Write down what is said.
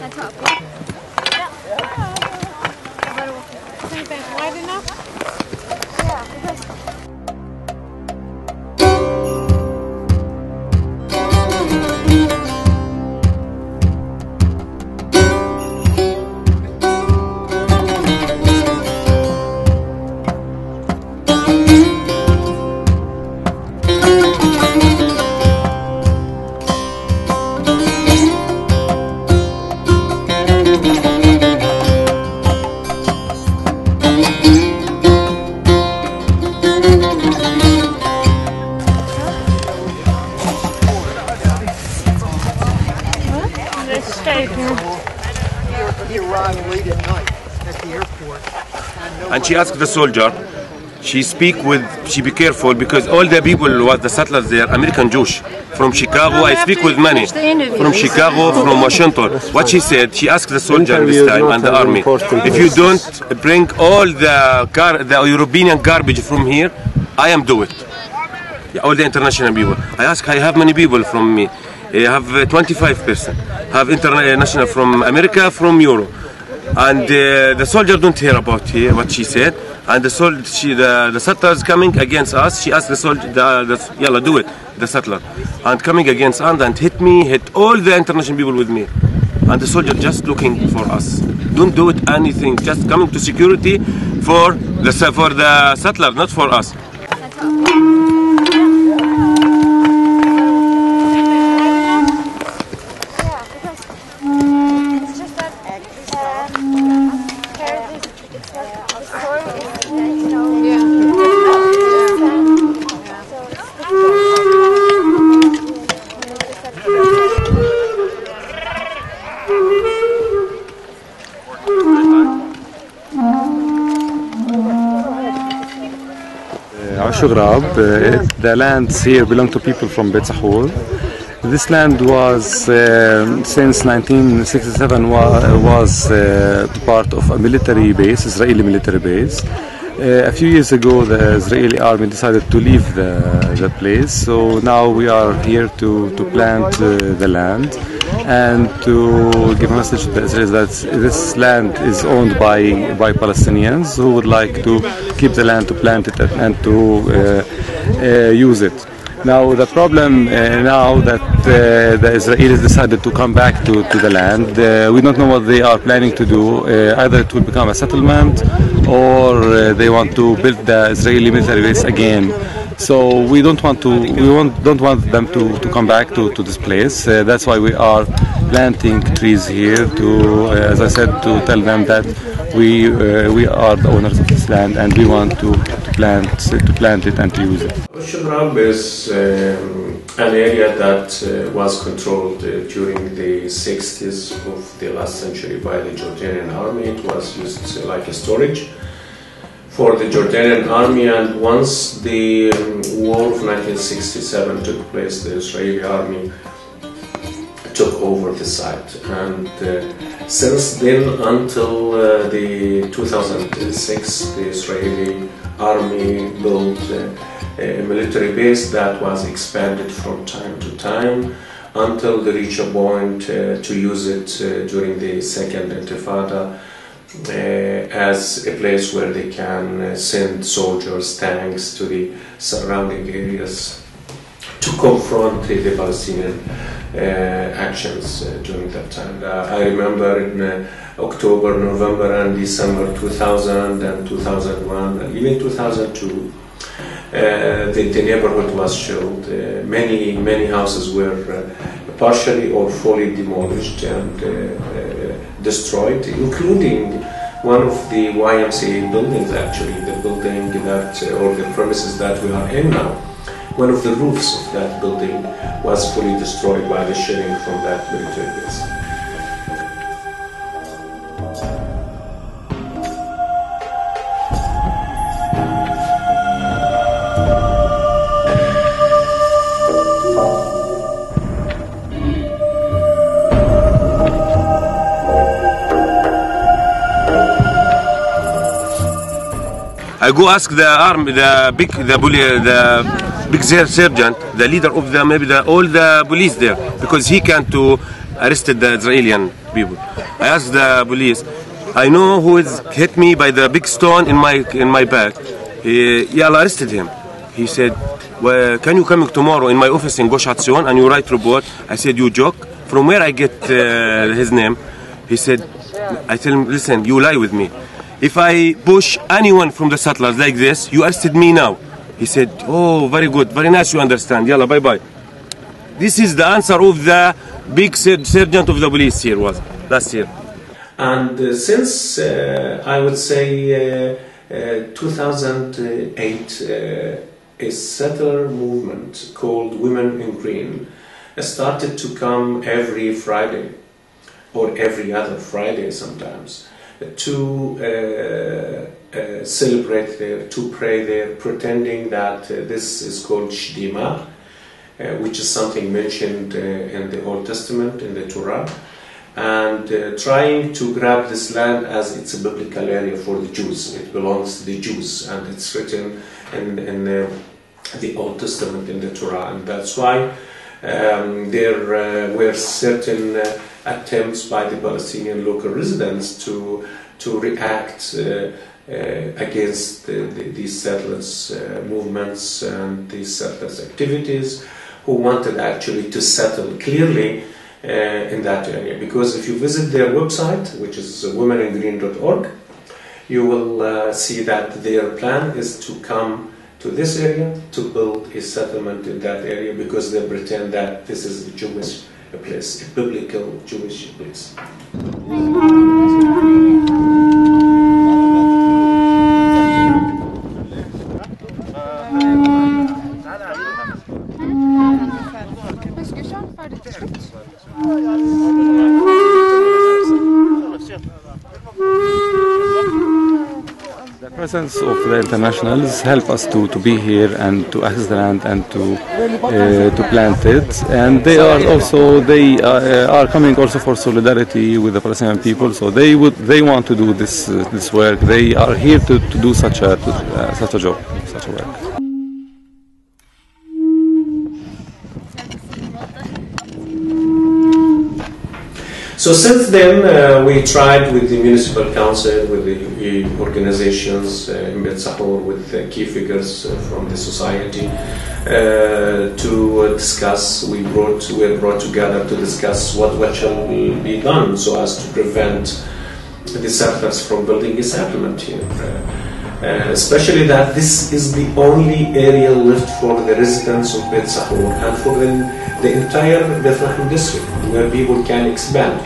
Wide enough? He arrived late at night at the airport. And she asked the soldier, she be careful because all the people was the settlers there, American Jewish. From Chicago, I speak with many. From Chicago, from Washington. What she said, she asked the soldier this time and the army, if you don't bring all the European garbage from here, I am do it. Yeah, all the international people. I ask, I have many people from me. I have 25%. Have international from America, from Europe. And the soldier don't hear about here, what she said. And the settlers coming against us. She asked the soldier, yalla, do it, the settler. And coming against us and hit me, hit all the international people with me. And the soldier just looking for us. Don't do it anything, just coming to security for the settler, not for us. The lands here belong to people from Bethlehem. This land was, since 1967, was part of a military base, Israeli military base. A few years ago, the Israeli army decided to leave the place. So now we are here to plant the land and to give a message to the Israelis that this land is owned by Palestinians who would like to keep the land, to plant it and to use it. Now the problem now that the Israelis decided to come back to the land, we don't know what they are planning to do. Either it will become a settlement or they want to build the Israeli military base again. So we don't want them to come back to this place. That's why we are planting trees here to, as I said, to tell them that we are the owners of this land and we want to plant it and to use it. Hebron is an area that was controlled during the 60s of the last century by the Jordanian army. It was used like a storage for the Jordanian army, and once the war of 1967 took place, the Israeli army took over the site, and since then until the 2006, the Israeli army built a military base that was expanded from time to time until they reached a point to use it during the Second Intifada as a place where they can send soldiers, tanks to the surrounding areas to confront the Palestinian actions during that time. I remember in October, November and December 2000 and 2001 and even 2002, the neighborhood was shelled. Many houses were partially or fully demolished and destroyed, including one of the YMCA buildings, actually, the building that, or the premises that we are in now. One of the roofs of that building was fully destroyed by the shelling from that military base. I go ask the army, the big sergeant, the leader of all the police there, because he can to arrested the Israeli people. I asked the police, I know who is hit me by the big stone in my back. I arrested him. He said, well, can you come tomorrow in my office in Gush Hatzion and you write report? I said, you joke? From where I get his name? He said, I tell him, listen, you lie with me. If I push anyone from the settlers like this, you arrested me now. He said, oh, very good, very nice, you understand. Yalla, bye-bye. This is the answer of the big sergeant of the police here was last year. And since, I would say, 2008, a settler movement called Women in Green started to come every Friday, or every other Friday sometimes, to celebrate there, to pray there, pretending that this is called Shdima, which is something mentioned in the Old Testament, in the Torah, and trying to grab this land as it's a biblical area for the Jews. It belongs to the Jews, and it's written in the Old Testament, in the Torah, and that's why there were certain attempts by the Palestinian local residents to react against these settlers' movements and these settlers' activities, who wanted actually to settle clearly in that area. Because if you visit their website, which is womeningreen.org, you will see that their plan is to come to this area to build a settlement in that area, because they pretend that this is a Jewish place, a biblical Jewish place. The presence of the internationals help us to be here and to access the land and to plant it, and they are coming also for solidarity with the Palestinian people. So they want to do this work. They are here to do such a job, such a work. So since then, we tried with the municipal council, with the organizations in Beit Sahur, with key figures from the society to discuss. We were brought together to discuss what shall be done so as to prevent the settlers from building a settlement here. Especially that this is the only area left for the residents of Beit Sahur and for the entire Bethlehem district, where people can expand.